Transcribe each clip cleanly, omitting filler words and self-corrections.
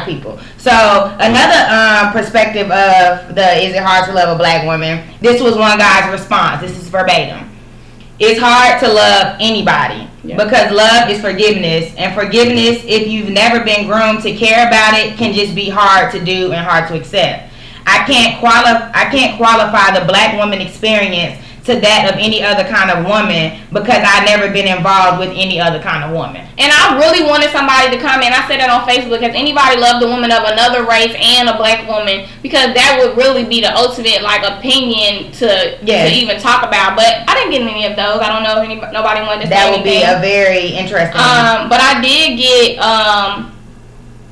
of people. So another perspective of the is it hard to love a black woman? This was one guy's response. This is verbatim. It's hard to love anybody because love is forgiveness, and forgiveness, if you've never been groomed to care about it, can just be hard to do and hard to accept. I can't qualify the black woman experience to that of any other kind of woman because I've never been involved with any other kind of woman. And I really wanted somebody to comment. I said that on Facebook. Has anybody loved a woman of another race and a black woman? Because that would really be the ultimate opinion to even talk about. But I didn't get any of those. I don't know if nobody wanted to say anything. That would be a very interesting But I did get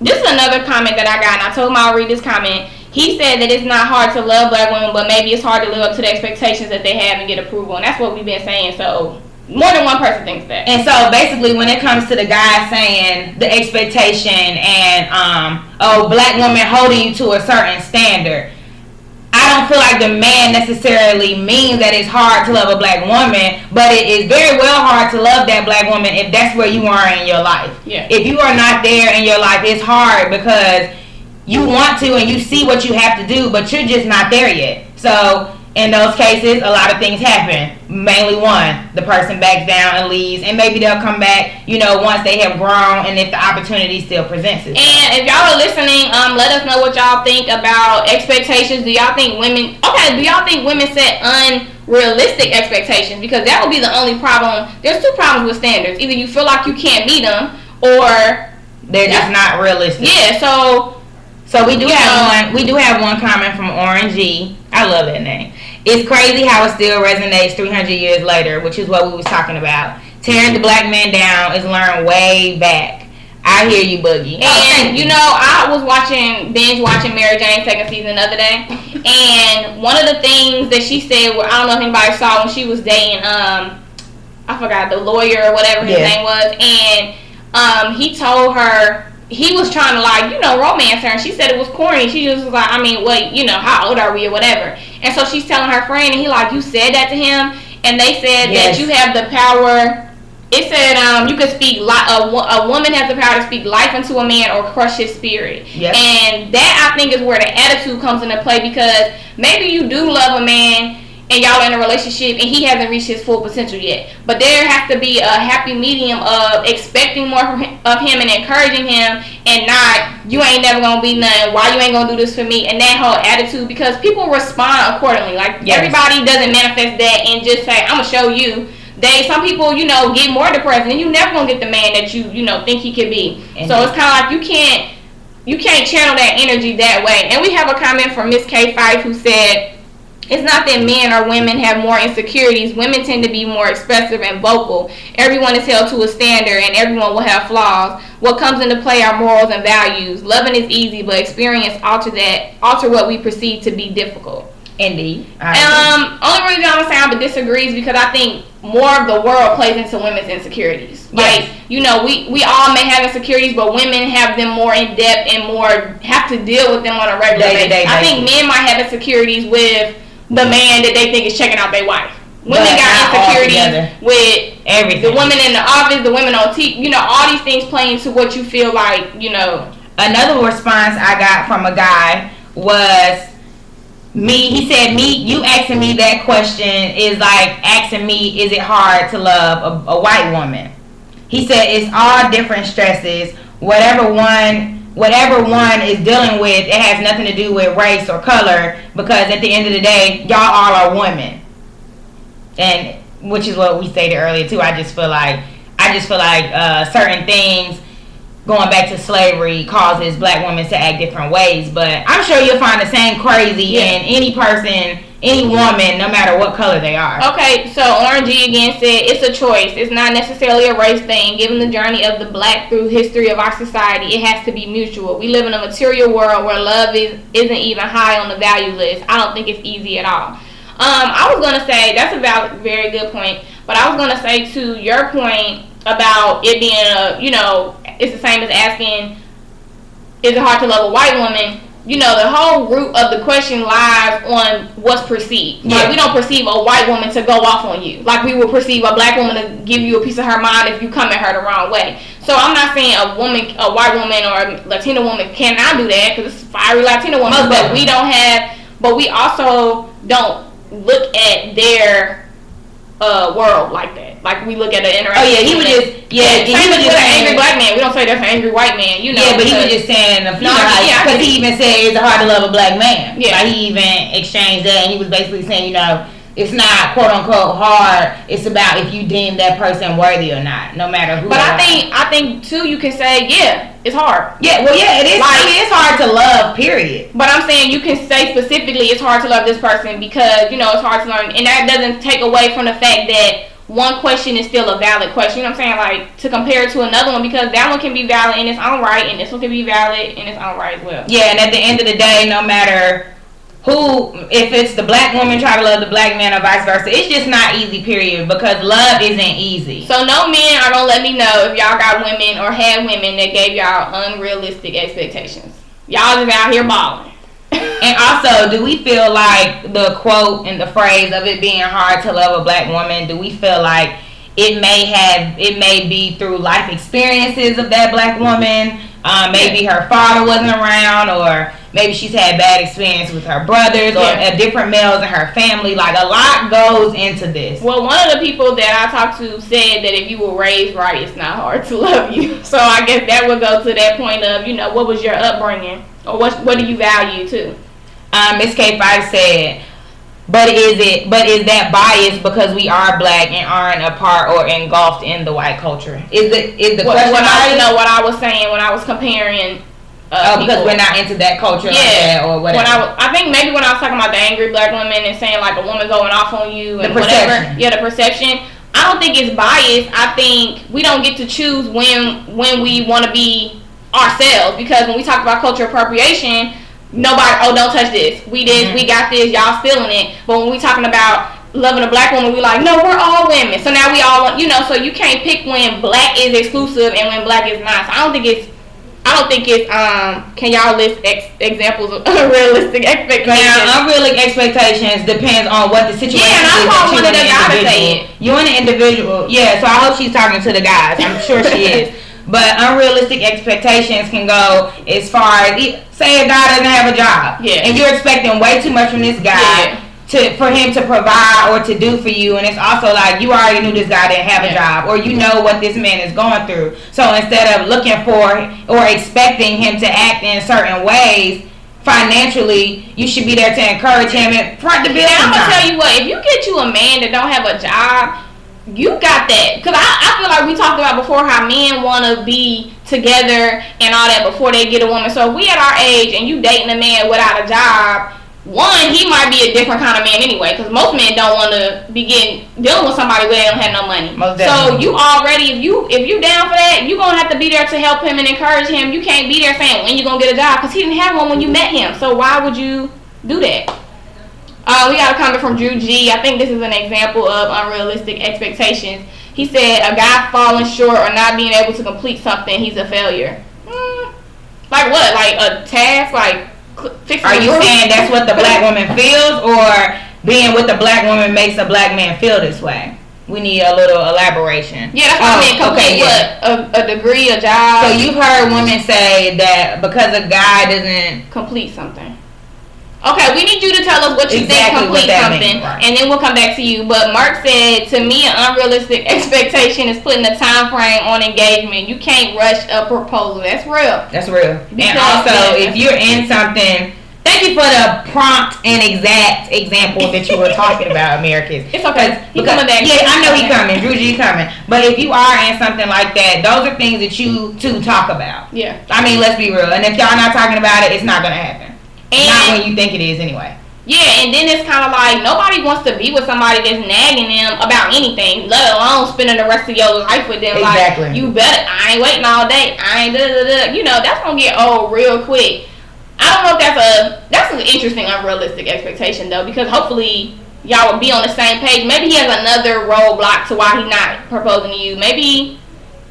this is another comment that I got, and I told him I'll read this comment. He said that it's not hard to love black women, but maybe it's hard to live up to the expectations that they have and get approval. And that's what we've been saying. So more than one person thinks that. And so basically when it comes to the guy saying the expectation and black women holding you to a certain standard, I don't feel like the man necessarily means that it's hard to love a black woman, but it is very well hard to love that black woman if that's where you are in your life. Yeah. If you are not there in your life, it's hard because you want to and you see what you have to do, but you're just not there yet. So in those cases, a lot of things happen. Mainly one, the person backs down and leaves, and maybe they'll come back, once they have grown and if the opportunity still presents itself. And if y'all are listening, let us know what y'all think about expectations. Do y'all think women set unrealistic expectations? Because that would be the only problem. There's two problems with standards. Either you feel like you can't meet them, or they're just not realistic. Yeah, So we do have one comment from Orange G. I love that name. It's crazy how it still resonates 300 years later, which is what we was talking about. Tearing the black man down is learned way back. I hear you, Boogie. And I was binge watching Mary Jane second season the other day, and one of the things that she said, I don't know if anybody saw when she was dating I forgot the lawyer or whatever his name was, and he told her. He was trying to romance her, and she said it was corny. She just was like, how old are we or whatever. And so she's telling her friend, and he you said that to him, and they said that you have the power. It said you could speak a woman has the power to speak life into a man or crush his spirit. Yep. And that I think is where the attitude comes into play, because maybe you do love a man and y'all in a relationship and he hasn't reached his full potential yet, but there has to be a happy medium of expecting more of him and encouraging him, and not you ain't never gonna be nothing, why you ain't gonna do this for me, and that whole attitude, because people respond accordingly. Everybody doesn't manifest that and just say I'm gonna show you. Some people get more depressed, and you never gonna get the man that you think he could be. And so it's kind of like you can't channel that energy that way. And we have a comment from Miss K Fife who said, it's not that men or women have more insecurities. Women tend to be more expressive and vocal. Everyone is held to a standard, and everyone will have flaws. What comes into play are morals and values. Loving is easy, but experience alter what we perceive to be difficult. Indeed. Only reason I'm saying I would disagree is because I think more of the world plays into women's insecurities. Yes. We all may have insecurities, but women have them more in depth and more have to deal with them on a regular basis. I think men might have insecurities with the man that they think is checking out their wife. Women got insecurities with everything. The women in the office, the women on TV, all these things play into what you feel like, Another response I got from a guy was he said, you asking me that question is like asking me, is it hard to love a white woman? He said, it's all different stresses. Whatever one is dealing with, it has nothing to do with race or color, because at the end of the day, y'all all are women. And which is what we stated earlier too. I just feel like certain things going back to slavery causes black women to act different ways, but I'm sure you'll find the same crazy in any person, any woman, no matter what color they are. Okay, so Orange G again said it's a choice. It's not necessarily a race thing. Given the journey of the black through history of our society, it has to be mutual. We live in a material world where love isn't even high on the value list. I don't think it's easy at all. I was gonna say that's a very good point, but I was gonna say to your point about it being it's the same as asking, is it hard to love a white woman? The whole root of the question lies on what's perceived. Yeah. We don't perceive a white woman to go off on you like we would perceive a black woman to give you a piece of her mind if you come at her the wrong way. So I'm not saying a white woman or a Latina woman cannot do that, because it's fiery Latina women, but we don't have. But we also don't look at their world like that. Like we look at the interaction. Oh yeah, he was just he was just an angry black man. We don't say that's an angry white man, you know. Yeah, but he was just saying because he even said it's hard to love a black man. Yeah, like he even exchanged that, and he was basically saying, you know, it's not quote unquote hard. It's about if you deem that person worthy or not, no matter who. But I think too, you can say it's hard. Yeah, well, yeah, it is. Like, I mean, it's hard to love. Period. But I'm saying you can say specifically it's hard to love this person because you know it's hard to learn, and that doesn't take away from the fact that one question is still a valid question. You know what I'm saying? Like to compare it to another one, because that one can be valid in its own right, and this one can be valid in its own right as well. Yeah, and at the end of the day, no matter who, if it's the black woman try to love the black man or vice versa, it's just not easy, period, because love isn't easy. So no men are gonna let me know if y'all got women or had women that gave y'all unrealistic expectations. Y'all just out here balling. And also, do we feel like the quote and the phrase of it being hard to love a black woman, do we feel like it may be through life experiences of that black woman? Maybe her father wasn't around, or maybe she's had bad experience with her brothers or different males in her family. Like, a lot goes into this. Well, one of the people that I talked to said that if you were raised right, it's not hard to love you. So I guess that would go to that point of, you know, what was your upbringing, or what do you value too? Miss K5 said, but is that biased because we are black and aren't a part or engulfed in the white culture? Is the question what I was saying when I was comparing? Because we're not into that culture like that or whatever. I think maybe when I was talking about the angry black women and saying like a woman going off on you and whatever. Yeah, the perception. I don't think it's biased. I think we don't get to choose when we want to be ourselves, because when we talk about cultural appropriation, nobody, don't touch this. We did, we got this, y'all stealing it. But when we talking about loving a black woman, we like, no, we're all women. So now we all want, you know, so you can't pick when black is exclusive and when black is not. So I don't think it's, can y'all list examples of unrealistic expectations? Now, unrealistic expectations depends on what the situation is. Yeah, and I call one of the guys to say it. You and the individual, yeah, so I hope she's talking to the guys. I'm sure she is. But unrealistic expectations can go as far as, say a guy doesn't have a job, and you're expecting way too much from this guy for him to provide or to do for you, and it's also like you already knew this guy didn't have a job, or you know what this man is going through. So instead of looking for or expecting him to act in certain ways financially, you should be there to encourage him and front the bill. And I'm gonna tell you what, if you get you a man that don't have a job, you got that. Because I feel like we talked about before how men want to be together and all that before they get a woman. So if we at our age and you dating a man without a job, one, he might be a different kind of man anyway, because most men don't want to be dealing with somebody where they don't have no money. So you already, if you down for that, you're going to have to be there to help him and encourage him. You can't be there saying when you going to get a job, because he didn't have one when you met him. So why would you do that? We got a comment from Drew G. I think this is an example of unrealistic expectations. He said, a guy falling short or not being able to complete something, he's a failure. Like what? Like a task? Like fixing Are you saying that's what the black woman feels, or being with the black woman makes a black man feel this way? We need a little elaboration. Yeah, that's what I mean. Complete what? A degree, a job. So you've heard women say that because a guy doesn't complete something. Okay, we need you to tell us what you think complete something, and then we'll come back to you. But Mark said, to me, an unrealistic expectation is putting a time frame on engagement. You can't rush a proposal. That's real. That's real. And also, if you're in something, thank you for the prompt and exact example that you were talking about, Americans. It's okay. He's coming back. Yeah, I know he's coming. Drew G coming. But if you are in something like that, those are things that you two talk about. Yeah. I mean, let's be real. And if y'all not talking about it, it's not going to happen. And not when you think it is anyway. Yeah, and then it's kind of like nobody wants to be with somebody that's nagging them about anything, let alone spending the rest of your life with them. Exactly. Like, you better, I ain't waiting all day. I ain't da-da-da-da. You know, that's going to get old real quick. I don't know if that's an interesting, unrealistic expectation, though, because hopefully y'all will be on the same page. Maybe he has another roadblock to why he's not proposing to you. Maybe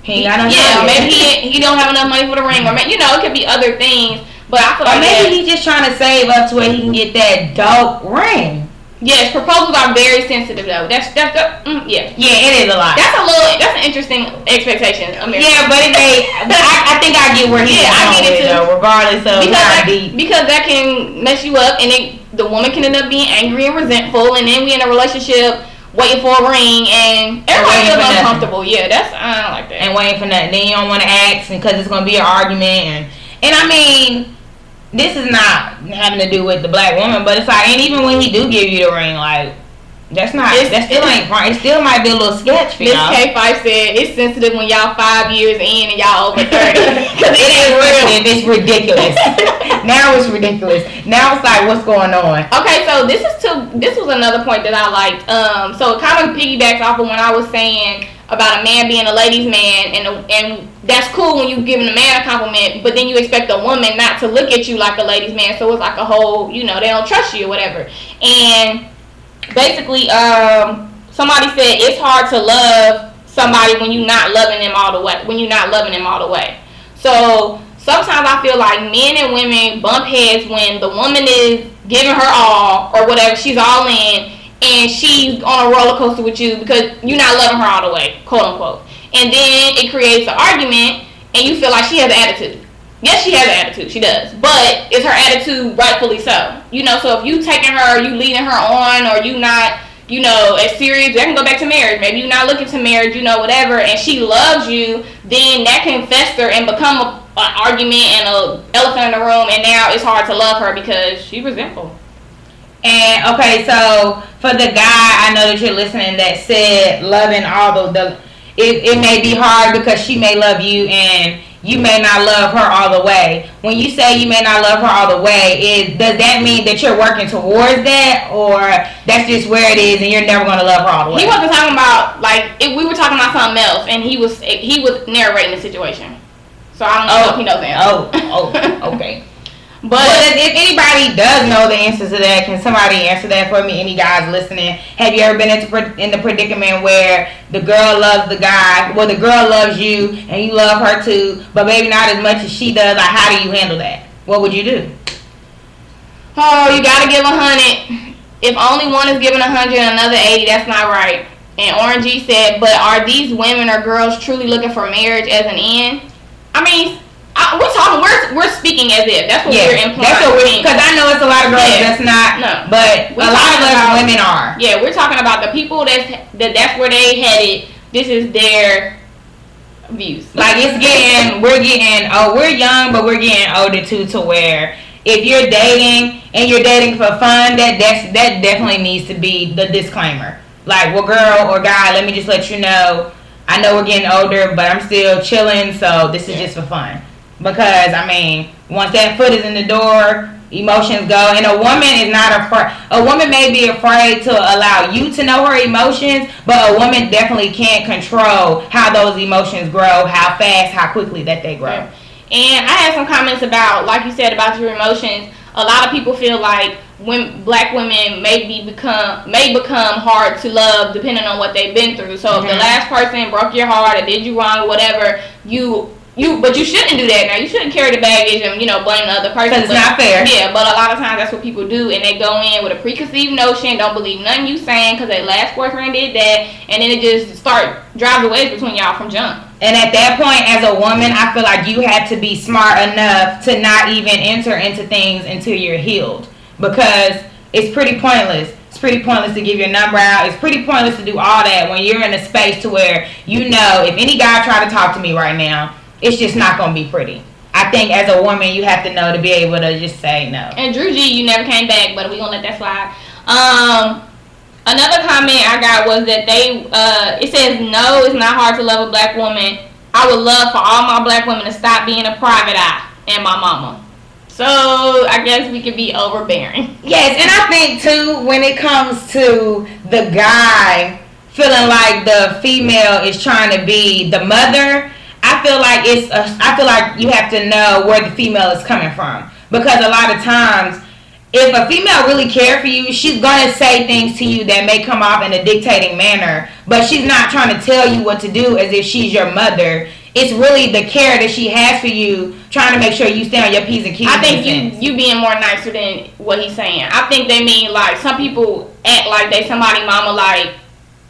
he ain't got enough maybe he don't have enough money for the ring, or you know, it could be other things. But I feel like maybe he's just trying to save up to where he can get that dope ring. Yes, proposals are very sensitive though. Yeah. Yeah, it is a lot. That's an interesting expectation. Yeah, but I think I get where he's I get it too. Though, regardless of how deep. Because that can mess you up, and the woman can end up being angry and resentful, and then we in a relationship waiting for a ring, and everybody feels uncomfortable. Yeah, I don't like that. And waiting for nothing. Then you don't want to ask because it's going to be an argument, and I mean, this is not having to do with the black woman, but it's like, and even when he do give you the ring, like, that still ain't right. It still might be a little sketch for y'all. Miss K5 said it's sensitive when y'all 5 years in and y'all over 30. Because it ain't real. It's ridiculous. Now it's ridiculous. Now it's like, what's going on? Okay, so this was another point that I liked. So it kind of piggybacks off of when I was saying about a man being a ladies' man, and that's cool when you giving a man a compliment, but then you expect a woman not to look at you like a ladies' man, so it's like a whole, they don't trust you or whatever. And basically, somebody said it's hard to love somebody when you're not loving them all the way. So sometimes I feel like men and women bump heads when the woman is giving her all or whatever, she's all in, and she's on a roller coaster with you because you're not loving her all the way, quote unquote. And then it creates an argument, and you feel like she has an attitude. Yes, she has an attitude. She does. But is her attitude rightfully so? So if you taking her, you leading her on, or you not, as serious, that can go back to marriage. Maybe you're not looking to marriage, whatever, and she loves you, then that can fester and become an argument and an elephant in the room, and now it's hard to love her because she's resentful. And, okay, so for the guy, I know that you're listening that said loving all it may be hard because she may love you and you may not love her all the way. When you say you may not love her all the way, does that mean that you're working towards that, or that's just where it is and you're never going to love her all the way? He wasn't talking about, we were talking about something else, and he was narrating the situation. So I don't know if he knows the answer. Okay. But if anybody does know the answer to that, can somebody answer that for me? Any guys listening? Have you ever been in the predicament where the girl loves the guy, the girl loves you and you love her too, but maybe not as much as she does? Like, how do you handle that? What would you do? Oh, you gotta give 100. If only one is giving 100 and another 80, that's not right. And Orangey said, but are these women or girls truly looking for marriage as an end? I mean, we're speaking as if that's what we're implying. That's what because I know it's a lot of girls that's not. No, but a lot of us women are. Yeah, we're talking about the people that's where they headed. This is their views. Like we're young, but we're getting older too, to where if you're dating and you're dating for fun, that definitely needs to be the disclaimer. Like, well, girl or guy, let me just let you know, I know we're getting older, but I'm still chilling, so this is just for fun. Because, I mean, once that foot is in the door, emotions go. And a woman is not afraid. A woman may be afraid to allow you to know her emotions, but a woman definitely can't control how those emotions grow, how fast, how quickly that they grow. And I had some comments about, like you said, about your emotions. A lot of people feel like black women may become hard to love depending on what they've been through. So if the last person broke your heart or did you wrong or whatever, but you shouldn't do that. Now you shouldn't carry the baggage and blame the other person. Because it's not fair. Yeah, but a lot of times that's what people do, and they go in with a preconceived notion, don't believe nothing you saying because their last boyfriend did that, and then it just drives the wedge between y'all from jump. And at that point, as a woman, I feel like you have to be smart enough to not even enter into things until you're healed. Because it's pretty pointless. It's pretty pointless to give your number out. It's pretty pointless to do all that when you're in a space to where if any guy try to talk to me right now, it's just not going to be pretty. I think as a woman, you have to know to be able to just say no. And Drew G, you never came back, but we're going to let that slide. Another comment I got was that it says, no, it's not hard to love a black woman. I would love for all my black women to stop being a private eye and my mama. So I guess we could be overbearing. Yes, and I think too, when it comes to the guy feeling like the female is trying to be the mother, I feel like you have to know where the female is coming from. Because a lot of times, if a female really cares for you, she's going to say things to you that may come off in a dictating manner, but she's not trying to tell you what to do as if she's your mother It's really the care that she has for you, trying to make sure you stay on your P's and Q's. I think you being more nicer than what he's saying. I think they mean like some people act like they somebody mama, like,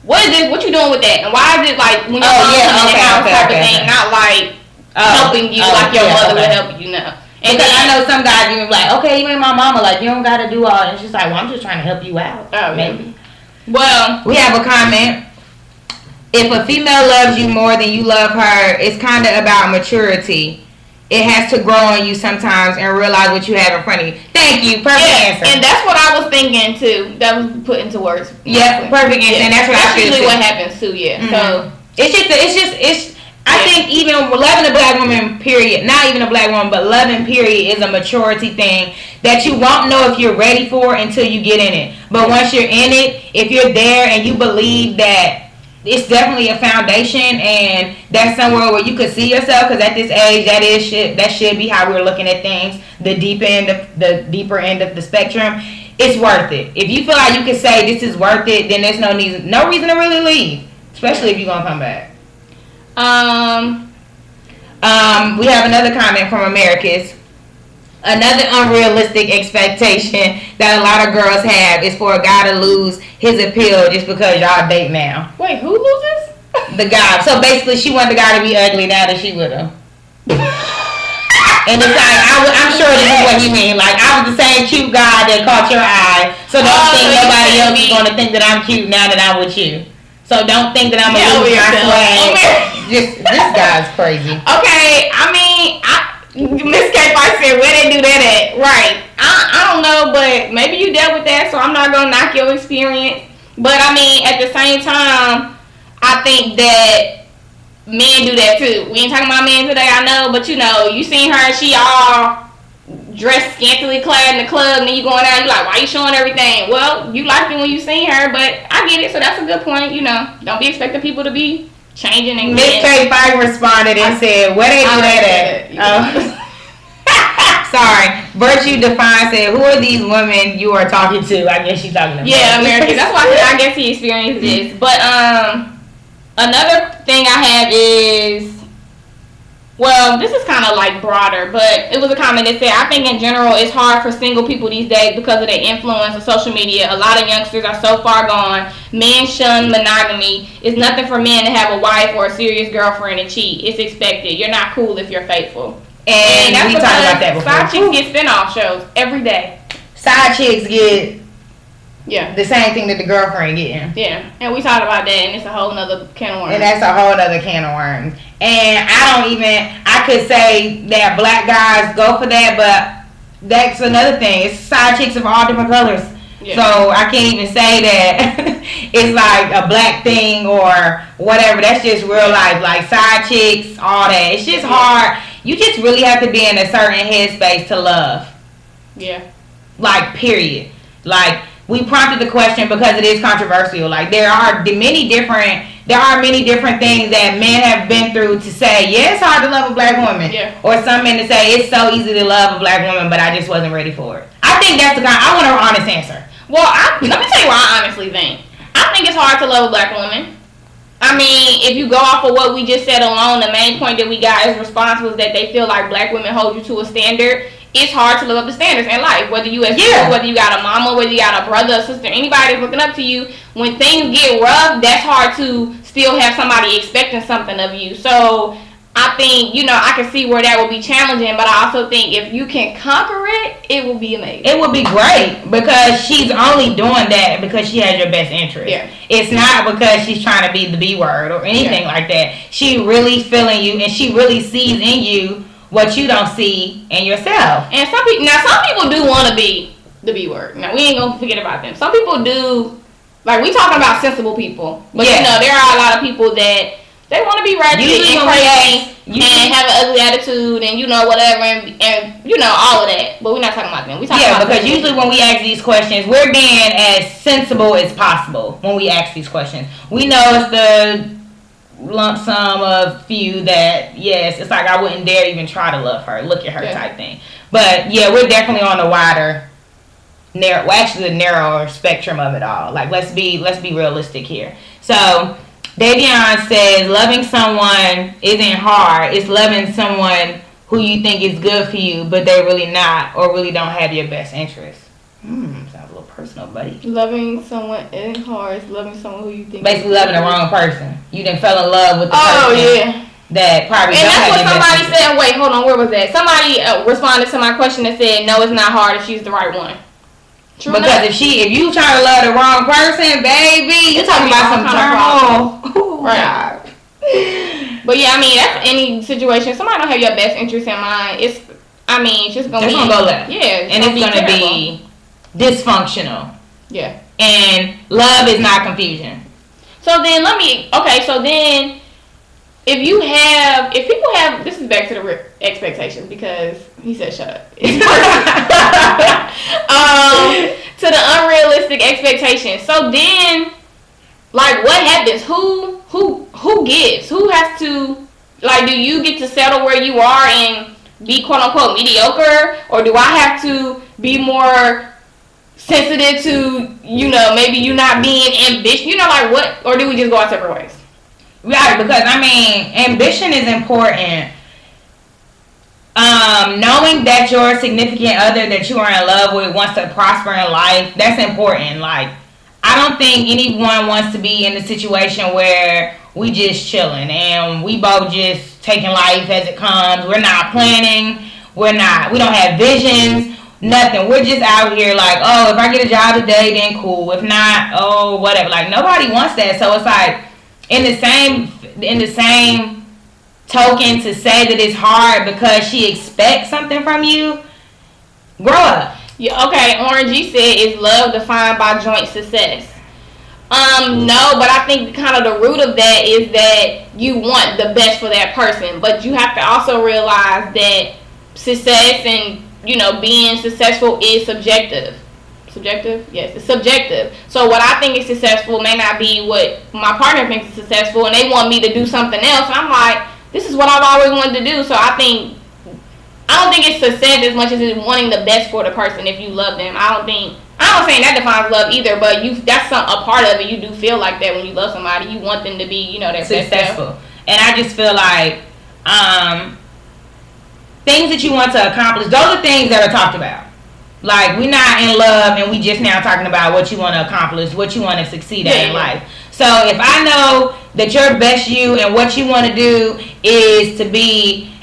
what is this? What you doing with that? And why is it like when your mom comes in the house type of thing, not like helping you like your mother would help you now. And because I know some guys even like, okay, you ain't my mama, like you don't gotta do all. And she's like, well, I'm just trying to help you out. Oh, maybe. Yeah. Well, we have a comment. If a female loves you more than you love her, it's kind of about maturity. It has to grow on you sometimes and realize what you have in front of you. Thank you. Perfect answer. And that's what I was thinking too. That was put into words. Yeah, perfect answer. And that's what I feel. That's usually what happens too. Yeah. Mm-hmm. So it's. I think even loving a black woman, period, not even a black woman, but loving, period, is a maturity thing that you won't know if you're ready for until you get in it. But once you're in it, if you're there and you believe that it's definitely a foundation and that's somewhere where you could see yourself, because at this age, that should be how we're looking at things, the deeper end of the spectrum. It's worth it. If you feel like you can say this is worth it, then there's no reason to really leave, especially if you're gonna come back. We have another comment from Americas. Another unrealistic expectation that a lot of girls have is for a guy to lose his appeal just because y'all date now. Wait, who loses? The guy. So basically, she wanted the guy to be ugly now that she with him. And it's like, I'm sure this is what he mean. Like, I was the same cute guy that caught your eye, so don't think nobody else is going to think that I'm cute now that I'm with you. So don't think that I'm a loser. This guy's crazy. Okay, I mean, Miss K said, where they do that at? Right. I don't know, but maybe you dealt with that, so I'm not going to knock your experience. But, I mean, at the same time, I think that men do that, too. We ain't talking about men today, I know, but, you seen her, she all dressed scantily clad in the club, and then you going out, you like, why you showing everything? Well, you liked it when you seen her, but I get it, so that's a good point, Don't be expecting people to be changing and Miss K responded and said, where they do that at? Sorry. Virtue Define said, who are these women you are talking to? I guess she's talking about. Yeah, American. That's why I guess he experienced this. But another thing I have is, well, this is kind of like broader, but it was a comment that said, I think in general it's hard for single people these days because of the influence of social media. A lot of youngsters are so far gone. Men shun monogamy. It's nothing for men to have a wife or a serious girlfriend and cheat. It's expected. You're not cool if you're faithful. And we talked about that before. Side chicks get spinoff shows every day. Side chicks get the same thing that the girlfriend getting. Yeah, and we talked about that, and it's a whole nother can of worms. And that's a whole other can of worms. And I could say that black guys go for that, but that's another thing. It's side chicks of all different colors. Yeah. So I can't even say that it's like a black thing or whatever. That's just real life. Like side chicks, all that. It's just hard. You just really have to be in a certain headspace to love. Yeah. Like, period. Like, we prompted the question because it is controversial. Like, there are many different things that men have been through to say, yeah, it's hard to love a black woman. Yeah. Or some men to say, it's so easy to love a black woman, but I just wasn't ready for it. I think that's I want an honest answer. Well, let me tell you what I honestly think. I think it's hard to love a black woman. I mean, if you go off of what we just said alone, the main point that we got as response was that they feel like black women hold you to a standard. It's hard to live up to standards in life. Whether you whether you got a mama, whether you got a brother, a sister, anybody that's looking up to you. When things get rough, that's hard to still have somebody expecting something of you. So I think, I can see where that will be challenging, but I also think if you can conquer it, it will be amazing. It will be great because she's only doing that because she has your best interest. Yeah. It's not because she's trying to be the B word or anything like that. She really feeling you and she really sees in you what you don't see in yourself. And some people do want to be the B word. Now, we ain't going to forget about them. Some people do, like we talking about sensible people. But, there are a lot of people that they want to be ratchet and crazy and have an ugly attitude and, whatever, and all of that. But we're not talking about them. We talking about because usually when we ask these questions, we're being as sensible as possible when we ask these questions. We know it's the lump sum of few that, yes, it's like I wouldn't dare even try to love her, look at her type thing. But, yeah, we're definitely on the narrower spectrum of it all. Like, let's be realistic here. So, Davion says, loving someone isn't hard. It's loving someone who you think is good for you, but they're really not, or really don't have your best interest. Sounds a little personal, buddy. Loving someone isn't hard. It's loving someone who you think. Basically, loving the wrong person. You done fell in love with the person. Oh, yeah. That probably and don't that's have what your somebody best said. Wait, hold on. Where was that? Somebody responded to my question and said, no, it's not hard if she's the right one. True because enough. if you trying to love the wrong person, baby, you're talking about some turmoil. Right. But yeah, I mean, that's any situation. Somebody don't have your best interest in mind. It's just gonna go left. Yeah, and it's gonna be dysfunctional. Yeah. And love is not confusion. So then if people have, this is back to the expectations because he said shut up. To the unrealistic expectations. So then, like, what happens? Who gives? Who has to, like, do you get to settle where you are and be quote unquote mediocre, or do I have to be more sensitive to, maybe you not being ambitious, like what, or do we just go our separate ways? Right, because ambition is important. Knowing that your significant other that you are in love with wants to prosper in life, that's important. Like, I don't think anyone wants to be in a situation where we just chilling and we both just taking life as it comes. We're not planning. We don't have visions. Nothing. We're just out here like, oh, if I get a job today, then cool. If not, oh, whatever. Like, nobody wants that. So it's like, in the same token, to say that it's hard because she expects something from you, grow up. Yeah, okay. Orangey said, is love defined by joint success? No, but I think kind of the root of that is that you want the best for that person, but you have to also realize that success and being successful is subjective. Subjective? Yes, it's subjective. So what I think is successful may not be what my partner thinks is successful, and they want me to do something else. And I'm like, this is what I've always wanted to do. So I don't think it's success as much as it's wanting the best for the person if you love them. I'm not saying that defines love either, but that's a part of it. You do feel like that when you love somebody. You want them to be, their successful. And I just feel like things that you want to accomplish, those are things that are talked about. Like, we're not in love and we just now talking about what you want to accomplish, what you want to succeed at in life. So if I know that your best you and what you want to do is to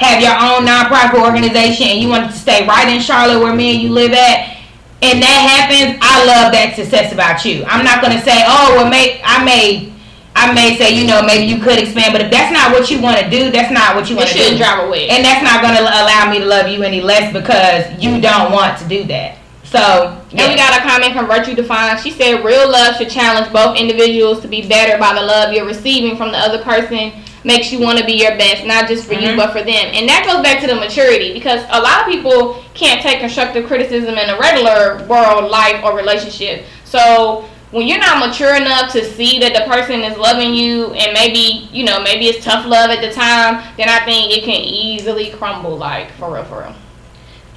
have your own nonprofit organization and you want to stay right in Charlotte where me and you live at, and that happens, I love that success about you. I'm not going to say, oh, well, I may say, maybe you could expand, but if that's not what you want to do, that's not what you want to do. It shouldn't drive away. And that's not going to allow me to love you any less because you don't want to do that. So, yeah. And we got a comment from Virtue Defined. She said, real love should challenge both individuals to be better by the love you're receiving from the other person. Makes you want to be your best, not just for you, but for them. And that goes back to the maturity, because a lot of people can't take constructive criticism in a regular world, life, or relationship. So when you're not mature enough to see that the person is loving you, and maybe it's tough love at the time, then I think it can easily crumble, like, for real.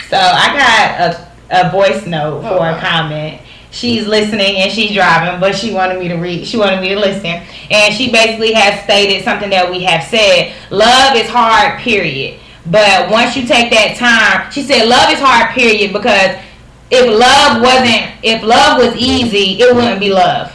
So I got a voice note for a comment. She's listening and she's driving, but she wanted me to read. She wanted me to listen, and she basically has stated something that we have said. Love is hard, period. But once you take that time, she said, love is hard, period, because if love was easy, it wouldn't be love.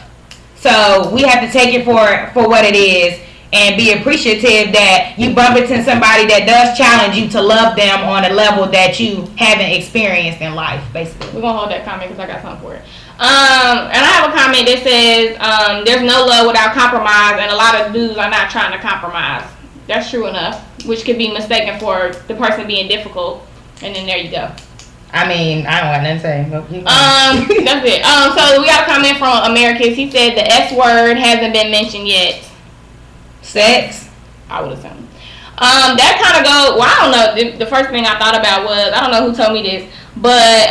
So we have to take it for what it is and be appreciative that you bump into somebody that does challenge you to love them on a level that you haven't experienced in life, basically. We're going to hold that comment because I got something for it. And I have a comment that says, there's no love without compromise, and a lot of dudes are not trying to compromise. That's true enough, which could be mistaken for the person being difficult, and then there you go. I mean, I don't want nothing to say. That's it. So we got a comment from Americus. He said the S word hasn't been mentioned yet. Sex? I would assume. That kind of go. Well, I don't know. The first thing I thought about was, I don't know who told me this, but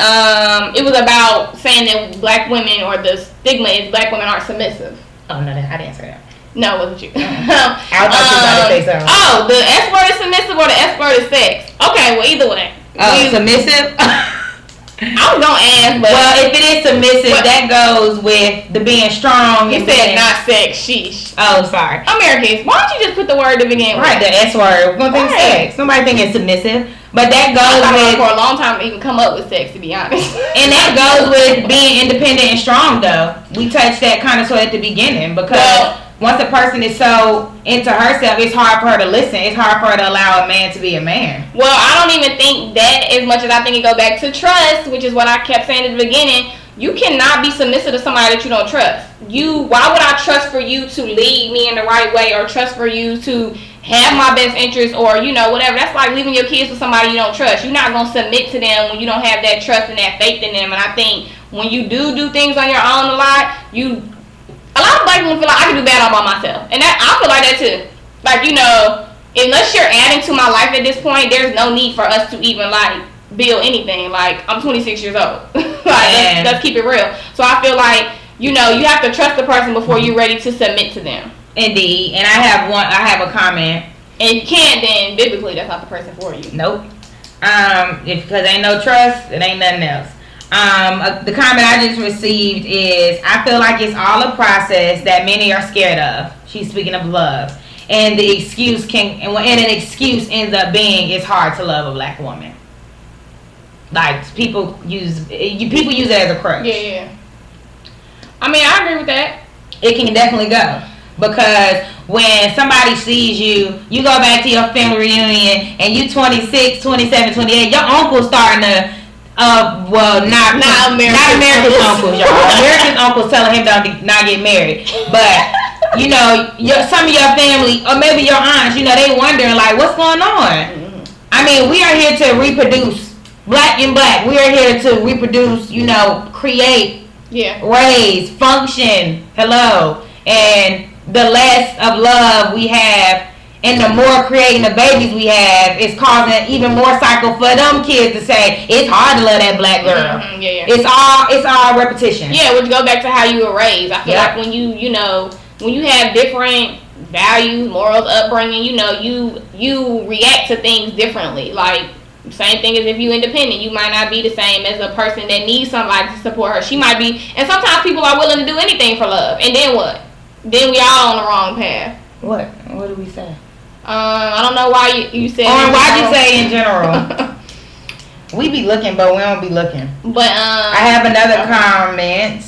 it was about saying that black women, or the stigma is black women aren't submissive. Oh no, I didn't say that. No, it wasn't you. I thought you were about to say something. Oh, the S word is submissive or the S word is sex? Okay, well, either way. Oh, submissive? I was gonna ask, but well, if it is submissive, that goes with the being strong. He said not sex. Sheesh. Oh, sorry. Americans, why don't you just put the word to begin with? Right, the S word. We're gonna think sex. Somebody think it's submissive, but that goes with for a long time to even come up with sex, to be honest. And that goes with being independent and strong. Though we touched that kind of at the beginning because once a person is so into herself, it's hard for her to listen. It's hard for her to allow a man to be a man. Well, I don't even think that as much as I think it go back to trust, which is what I kept saying at the beginning. You cannot be submissive to somebody that you don't trust. Why would I trust for you to lead me in the right way, or trust for you to have my best interest, or whatever? That's like leaving your kids with somebody you don't trust. You're not gonna submit to them when you don't have that trust and that faith in them. And I think when you do things on your own a lot of black people feel like I can do bad all by myself, and that I feel like that too. Like unless you're adding to my life at this point, there's no need for us to even build anything. Like I'm 26 years old. Let's keep it real. So I feel like you have to trust the person before you're ready to submit to them. Indeed. And I have a comment. And if you can't, then biblically that's not the person for you. Nope. Because ain't no trust, it ain't nothing else. The comment I just received is, I feel like it's all a process that many are scared of. She's speaking of love. And the excuse an excuse ends up being it's hard to love a black woman. Like people use it as a crutch. Yeah. I mean, I agree with that. It can definitely go. Because when somebody sees you, you go back to your family reunion and you 26, 27, 28, your uncle's starting to not America's uncles, y'all. America's uncles telling him not get married. But some of your family, or maybe your aunts, they wondering like, what's going on? Mm-hmm. I mean, we are here to reproduce, black and black. We are here to reproduce, create, raise, function. Hello. And the less of love we have and the more creating the babies we have is causing even more cycle for them kids to say it's hard to love that black girl. Mm-hmm, yeah. It's all repetition. Yeah, which go back to how you were raised. I feel like when you have different values, morals, upbringing, you react to things differently. Like same thing as if you independent, you might not be the same as a person that needs somebody to support her. She might be, and sometimes people are willing to do anything for love. And then what? Then we all on the wrong path. What do we say? I don't know why you said. Or why'd you say in general? We be looking, but we don't be looking. But I have another comment.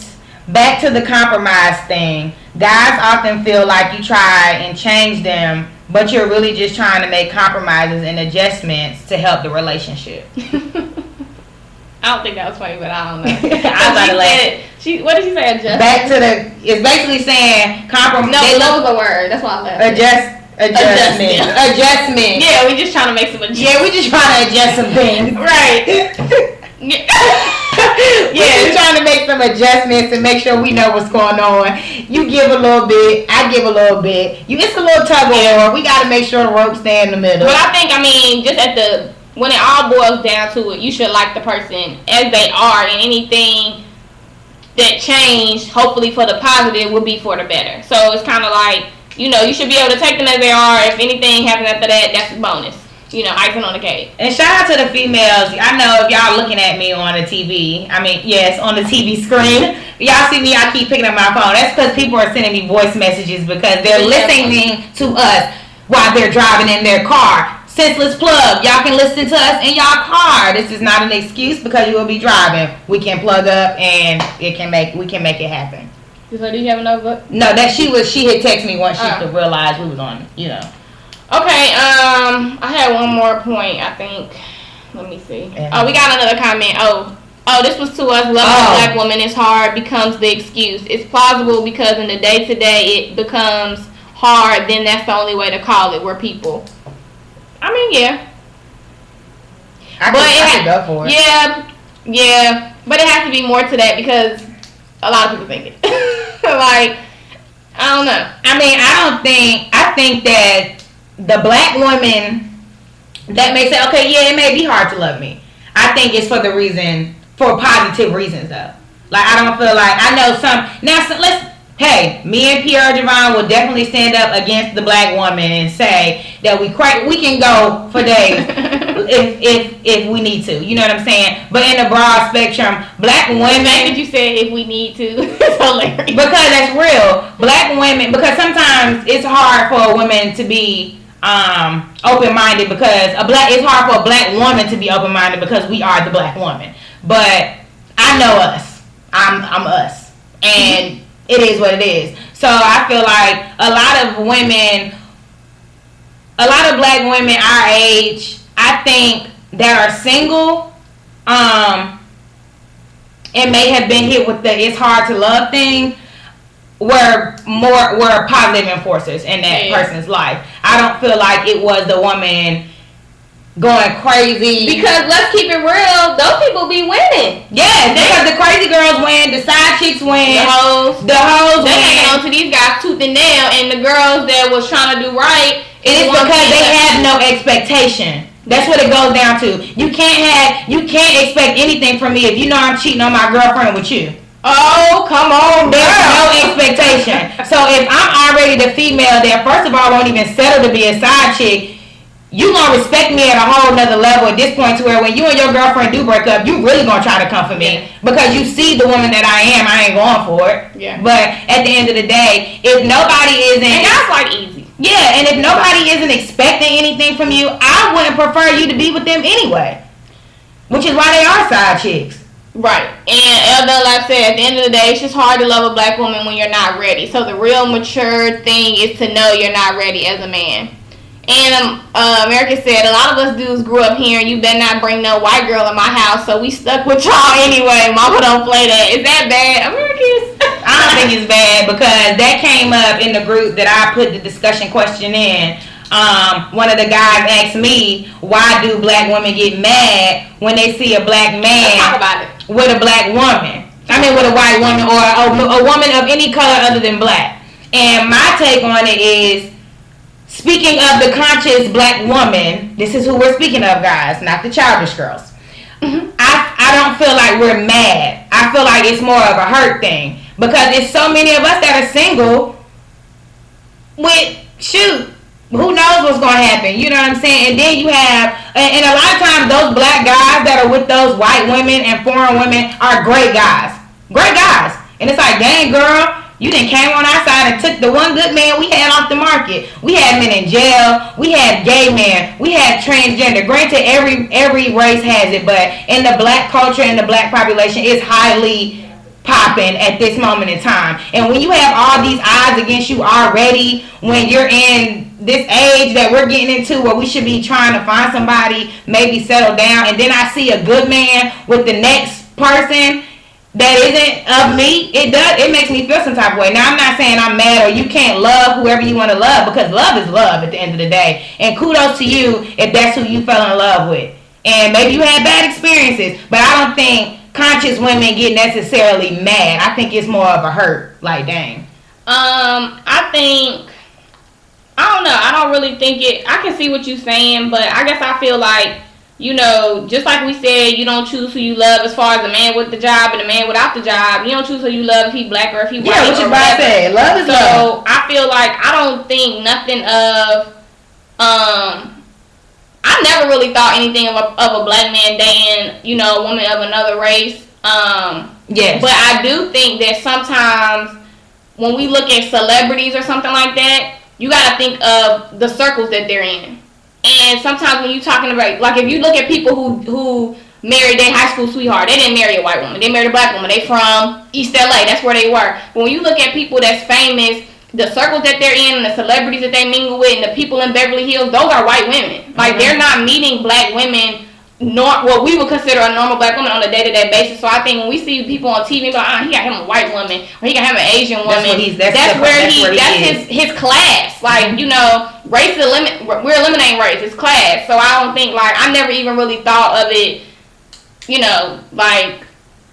Back to the compromise thing. Guys often feel like you try and change them, but you're really just trying to make compromises and adjustments to help the relationship. I don't think that was funny, but I don't know. I was about to laugh. What did she say? Adjustment? Back to it's basically saying compromise. No, that was a word. That's why I laughed. Adjustment. Yeah, we just trying to make some adjustments. Yeah, we just trying to adjust some things. Right. Yeah, we're trying to make some adjustments and make sure we know what's going on. You give a little bit, I give a little bit. It's a little tug of war. We got to make sure the ropes stay in the middle. But I think, just when it all boils down to it, you should like the person as they are, and anything that changed, hopefully for the positive, will be for the better. So it's kind of like, you should be able to take them as they are. If anything happens after that, that's a bonus. Icing on the cake. And shout out to the females. I know if y'all looking at me on the TV, on the TV screen, y'all see me, I keep picking up my phone. That's because people are sending me voice messages because they're listening to us while they're driving in their car. Senseless plug. Y'all can listen to us in y'all car. This is not an excuse because you will be driving. We can plug up and we can make it happen. So do you have another book? No, she had texted me once she could realize we was on, Okay, I had one more point, I think. Let me see. Oh, we got another comment. Oh, this was to us. Loving a black woman is hard becomes the excuse. It's plausible because in the day-to-day it becomes hard, then that's the only way to call it. We're people. Yeah. I could go for it. Yeah. But it has to be more to that because a lot of people think it. I don't know. I think that the black woman that may say, okay, yeah, it may be hard to love me. I think it's for positive reasons though. Like I don't feel like I know some. Now let's hey, me and Pierre Javon will definitely stand up against the black woman and say that we can go for days if we need to. You know what I'm saying? But in the broad spectrum, black women. The fact that you said if we need to, it's hilarious. Because that's real. Black women, because sometimes it's hard for a woman to be open-minded, because it's hard for a black woman to be open-minded because we are the black woman. But I know us. I'm us. And it is what it is. So I feel like a lot of black women our age, I think, that are single, and may have been hit with the "it's hard to love" thing, were positive enforcers in that person's life. I don't feel like it was the woman going crazy. Because let's keep it real, those people be winning. Yeah, because the crazy girls win, the side chicks win, the hoes they win. hang on to these guys tooth and nail, and the girls that was trying to do right, it is because they have no expectation. That's what it goes down to. You can't expect anything from me if you know I'm cheating on my girlfriend with you. Oh, come on, there's no expectation. So if I'm already the female that first of all won't even settle to be a side chick, you gonna respect me at a whole nother level at this point, to where when you and your girlfriend do break up, you really gonna try to come for me because you see the woman that I am. I ain't going for it. Yeah. But at the end of the day, if nobody isn't, and that's like easy. Yeah, and if nobody isn't expecting anything from you, I wouldn't prefer you to be with them anyway. Which is why they are side chicks. Right. And Elder, like I said, at the end of the day, it's just hard to love a black woman when you're not ready. So the real mature thing is to know you're not ready as a man. And America said, a lot of us dudes grew up here, and you better not bring no white girl in my house, so we stuck with y'all anyway. Mama don't play that. Is that bad? America's. I don't think it's bad, because that came up in the group that I put the discussion question in. One of the guys asked me, why do black women get mad when they see a black man with a black woman? I mean, with a white woman, or a woman of any color other than black. And my take on it is, speaking of the conscious black woman, this is who we're speaking of, guys, not the childish girls. Mm-hmm. I don't feel like we're mad. I feel like it's more of a hurt thing, because it's so many of us that are single with, who knows what's going to happen, you know what I'm saying? And then you have, and a lot of times those black guys that are with those white women and foreign women are great guys. Great guys. And it's like, dang, girl, you done came on our side and took the one good man we had off the market. We had men in jail. We had gay men. We had transgender. Granted, every race has it, but in the black culture and the black population, it's highly popping at this moment in time. And when you have all these odds against you already, when you're in this age that we're getting into, where we should be trying to find somebody, maybe settle down, and then I see a good man with the next person that isn't of me, it makes me feel some type of way. Now, I'm not saying I'm mad or you can't love whoever you want to love, because love is love at the end of the day. And kudos to you if that's who you fell in love with. And maybe you had bad experiences, but I don't think conscious women get necessarily mad. I think it's more of a hurt. Like, dang. I don't know. I don't really think it. I can see what you're saying, but I guess I feel like, you know, just like we said, you don't choose who you love as far as the man with the job and the man without the job. You don't choose who you love if he black or if he white. Yeah, which is what I said. Love is love. So I feel like I don't think nothing of, I never really thought anything of a black man dating, you know, a woman of another race. Yes. But I do think that sometimes when we look at celebrities or something like that, you got to think of the circles that they're in. And sometimes when you're talking about, like, if you look at people who married their high school sweetheart, they didn't marry a white woman. They married a black woman. They from East LA. That's where they were. But when you look at people that's famous, the circles that they're in and the celebrities that they mingle with and the people in Beverly Hills, those are white women. Like, they're not meeting black women, what we would consider a normal black woman on a day-to-day basis. So I think when we see people on TV, like, he got him a white woman, or he got him an Asian woman, that's his class. Like, you know, we're eliminating race. It's class. So I don't think, like, I never even really thought of it, you know, like,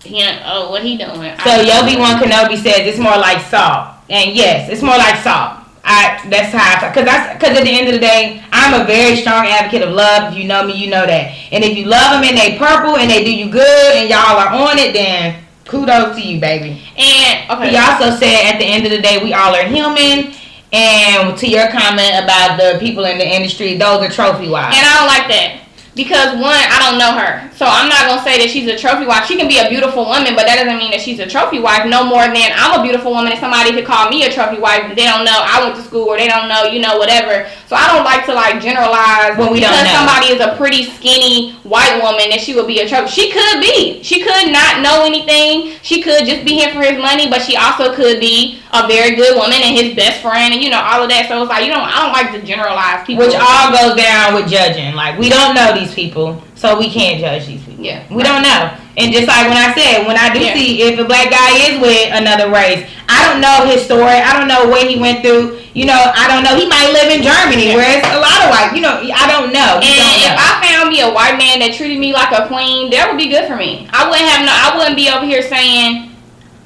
what he doing? So Yobi-Wan Kenobi says it's more like salt. And yes, it's more like salt. That's how because at the end of the day, I'm a very strong advocate of love. If you know me, you know that. And if you love them and they purple and they do you good and y'all are on it, then Kudos to you, baby. And okay. He also said at the end of the day, we all are human. And to your comment about the people in the industry, those are trophy wives. And I don't like that. Because one, I don't know her. So I'm not going to say that she's a trophy wife. She can be a beautiful woman, but that doesn't mean that she's a trophy wife. No more than I'm a beautiful woman and somebody could call me a trophy wife. They don't know I went to school or they don't know, whatever. So I don't like to generalize when we don't know. Somebody is a pretty skinny white woman that she would be a trophy. She could be. She could not know anything. She could just be here for his money, but she also could be a very good woman and his best friend and all of that. So it's like I don't like to generalize people. Which all goes down with judging. Like, we don't know these people, so we can't judge these people. Yeah. We don't know. And just like when I said, when I do see if a black guy is with another race, I don't know his story. I don't know what he went through. I don't know. He might live in Germany where it's a lot of white. I don't know. If I found me a white man that treated me like a queen, that would be good for me. I wouldn't be over here saying,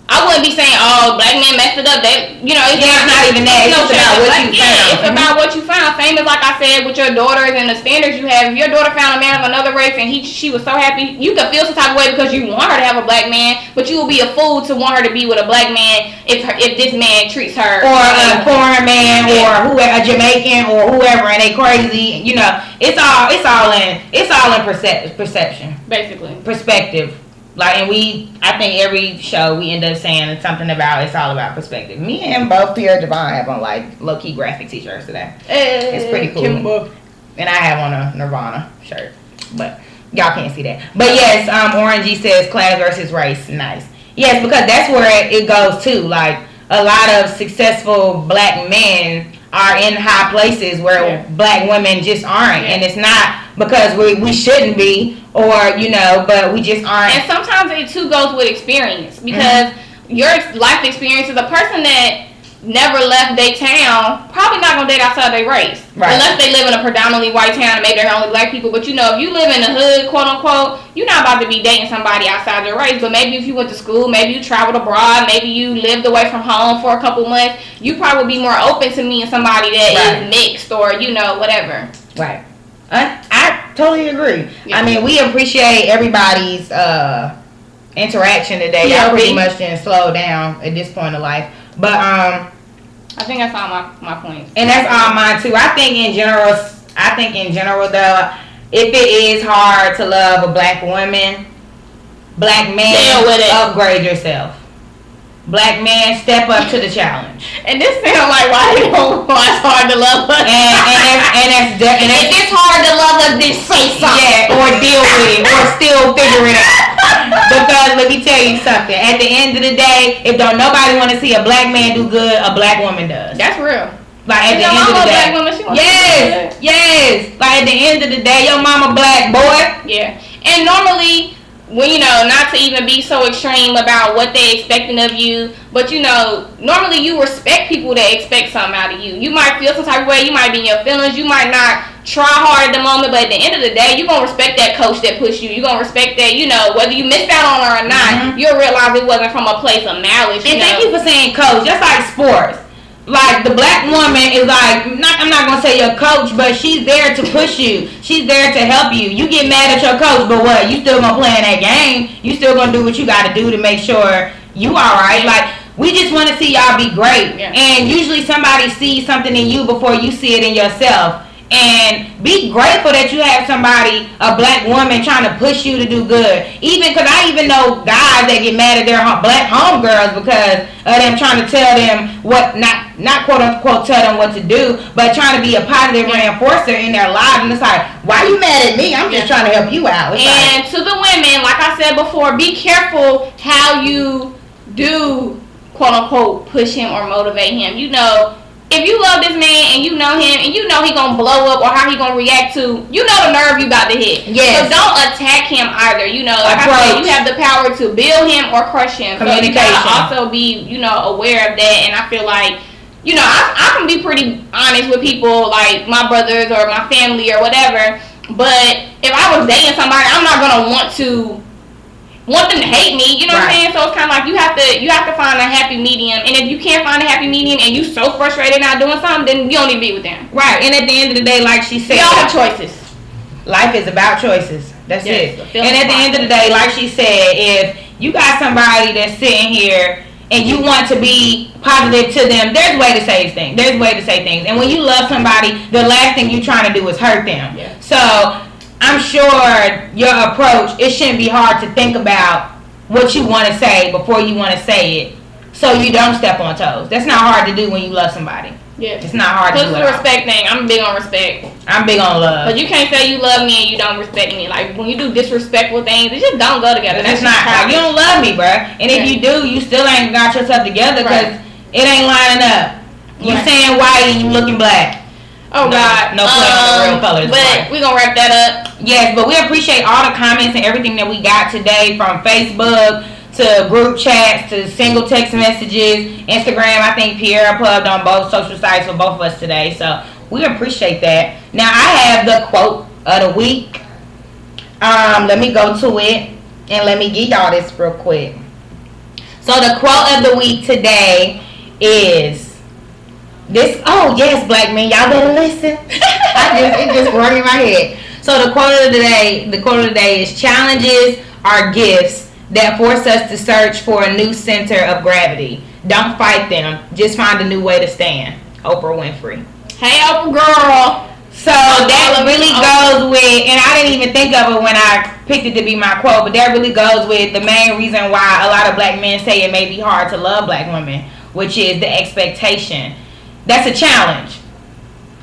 oh, black men messed it up. It's not even that. It's about what you found. It's about what you found. Same as like I said with your daughters and the standards you have. If your daughter found a man of another race and she was so happy, you could feel some type of way because you want her to have a black man, but you will be a fool to want her to be with a black man if this man treats her or a foreign man or a Jamaican or whoever, and they crazy. It's all in perception, basically perspective. I think every show we end up saying something about it's all about perspective. Me and both Pierre Devon have on low-key graphic t-shirts today. It's pretty cool. Kimbo. And I have on a Nirvana shirt, but y'all can't see that. But yes, Orangey says class versus race. Nice. Yes, because that's where it goes too. Like, a lot of successful black men are in high places where black women just aren't, and it's not because we shouldn't be, or but we just aren't. And sometimes it too goes with experience, because your life experience is a person that never left their town probably not gonna date outside their race, unless they live in a predominantly white town and maybe they're only black people. But if you live in the hood, quote unquote, you're not about to be dating somebody outside your race. But maybe if you went to school, maybe you traveled abroad, maybe you lived away from home for a couple months, you probably would be more open to meeting somebody that is mixed or whatever. Right. I totally agree. I mean, we appreciate everybody's interaction today. Y'all pretty much didn't slow down at this point of life. But I think that's all my points. And that's all mine too. I think in general though, if it is hard to love a black woman, black man, upgrade yourself. Black man, step up to the challenge. And this sounds like why it's hard to love us. And if it's hard to love us, then say something. Yeah, or deal with it, or still figure it out. Because let me tell you something. At the end of the day, if don't nobody want to see a black man do good, a black woman does. That's real. Like at the end of the day. Black woman, she yes. Like at the end of the day, your mama black, boy. Yeah. And normally, when not to even be so extreme about what they expecting of you, but normally you respect people that expect something out of you. You might feel some type of way, you might be in your feelings, you might not try hard at the moment, but at the end of the day, you're gonna respect that coach that pushed you. You're gonna respect that, whether you missed out on her or not, you'll realize it wasn't from a place of malice. And thank you for saying coach. Just like sports. Like, the black woman is like, I'm not going to say your coach, but she's there to push you. She's there to help you. You get mad at your coach, but what? You still going to play in that game. You still going to do what you got to do to make sure you all right. Like, we just want to see y'all be great. Yeah. And usually somebody sees something in you before you see it in yourself. And be grateful that you have somebody, a black woman, trying to push you to do good. Even because I even know guys that get mad at their black homegirls because of them trying to tell them what, not quote unquote tell them what to do, but trying to be a positive reinforcer in their lives. And it's like, why you mad at me? I'm just trying to help you out. It's to the women, like I said before, be careful how you do quote unquote push him or motivate him. If you love this man and you know him and you know he gonna blow up or how he gonna react to, the nerve you about to hit. Yes. So don't attack him either. Like I said, you have the power to build him or crush him. Communication. So you gotta also be, aware of that. And I feel like, I can be pretty honest with people like my brothers or my family or whatever. But if I was dating somebody, I'm not gonna want them to hate me, what I'm saying? So it's kind of like you have to find a happy medium, and if you can't find a happy medium and you so frustrated not doing something, then you don't need to be with them. Right. And at the end of the day, like she said, we all have choices. Life is about choices. That's it. And at the end of the day, like she said, if you got somebody that's sitting here and you want to be positive to them, there's a way to say things. There's a way to say things. And when you love somebody, the last thing you're trying to do is hurt them. Yeah. So I'm sure your approach, it shouldn't be hard to think about what you want to say before you want to say it, so you don't step on toes. That's not hard to do when you love somebody. Yeah. It's not hard to do. It's a respect thing. I'm big on respect. I'm big on love. But you can't say you love me and you don't respect me. Like, when you do disrespectful things, it just don't go together. That's not how you don't love me, bruh. And if you do, you still ain't got yourself together because it ain't lining up. You saying white and you looking black. Oh, no, God. No play on the real colors. But we're going to wrap that up. Yes, but we appreciate all the comments and everything that we got today, from Facebook to group chats to single text messages, Instagram. I think Pierre pubbed on both social sites for both of us today, so we appreciate that. Now I have the quote of the week. Let me go to it and let me give y'all this real quick. So the quote of the week today is this. Oh yes, black men, y'all better listen. It just rung in my head. So the quote of the day is: challenges are gifts that force us to search for a new center of gravity. Don't fight them. Just find a new way to stand. Oprah Winfrey. Hey, Oprah girl. So that really goes with, and I didn't even think of it when I picked it to be my quote, but that really goes with the main reason why a lot of black men say it may be hard to love black women, which is the expectation. That's a challenge.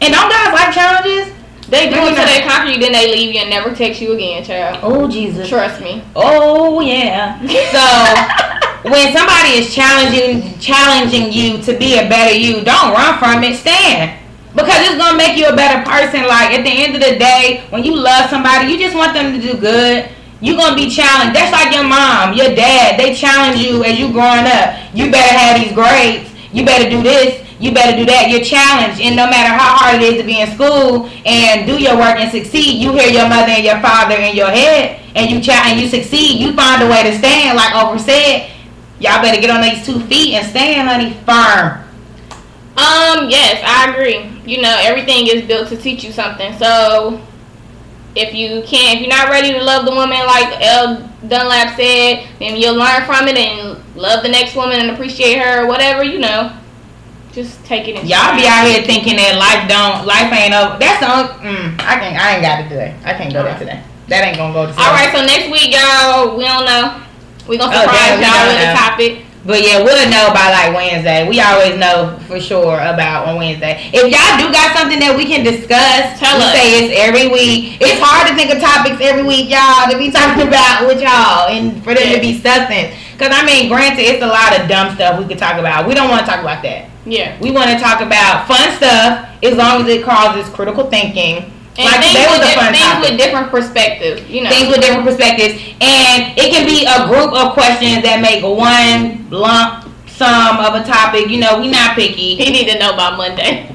And don't guys like challenges? They do until they conquer you, then they leave you and never text you again, child. Oh, Jesus. Trust me. Oh, yeah. So, when somebody is challenging you to be a better you, don't run from it. Stand. Because it's going to make you a better person. Like, at the end of the day, when you love somebody, you just want them to do good. You're going to be challenged. That's like your mom, your dad. They challenge you as you growing up. You better have these grades. You better do this. You better do that. You're challenged, and no matter how hard it is to be in school and do your work and succeed, you hear your mother and your father in your head, and you succeed. You find a way to stand, like Oprah said. Y'all better get on these 2 feet and stand, honey, firm. Yes, I agree. You know, everything is built to teach you something. So if you're not ready to love the woman like Elle Dunlap said, then you'll learn from it and love the next woman and appreciate her or whatever, you know. Just take it in. Y'all be out here thinking that life ain't over. That's I ain't got to do it. I can't go there today. That ain't gonna go to. All right, so next week, y'all, we don't know. We gonna surprise y'all with the topic. But yeah, we'll know by like Wednesday. We always know for sure about on Wednesday. If y'all do got something that we can discuss, tell us. Say it's every week. It's hard to think of topics every week, y'all, to be talking about with y'all and for them to be substance. Because I mean, granted, it's a lot of dumb stuff we could talk about. We don't want to talk about that. Yeah. We want to talk about fun stuff as long as it causes critical thinking. And like things with different perspectives, you know. Things with different perspectives. And it can be a group of questions that make one lump sum of a topic. You know, we not picky. He need to know by Monday.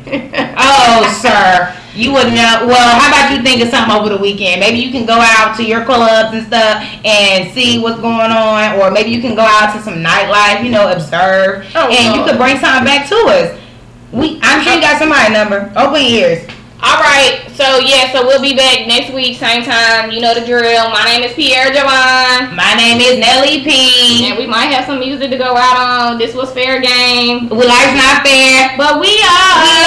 Oh, sir. You wouldn't know. Well, how about you think of something over the weekend? Maybe you can go out to your clubs and stuff and see what's going on. Or maybe you can go out to some nightlife, you know, observe. And you could bring something back to us. I'm sure you got somebody's number. Open ears. Alright, so we'll be back next week, same time. You know the drill. My name is Pierre Javon. My name is Nelly P. And we might have some music to go out on. This was fair game. Life's not fair, but we are.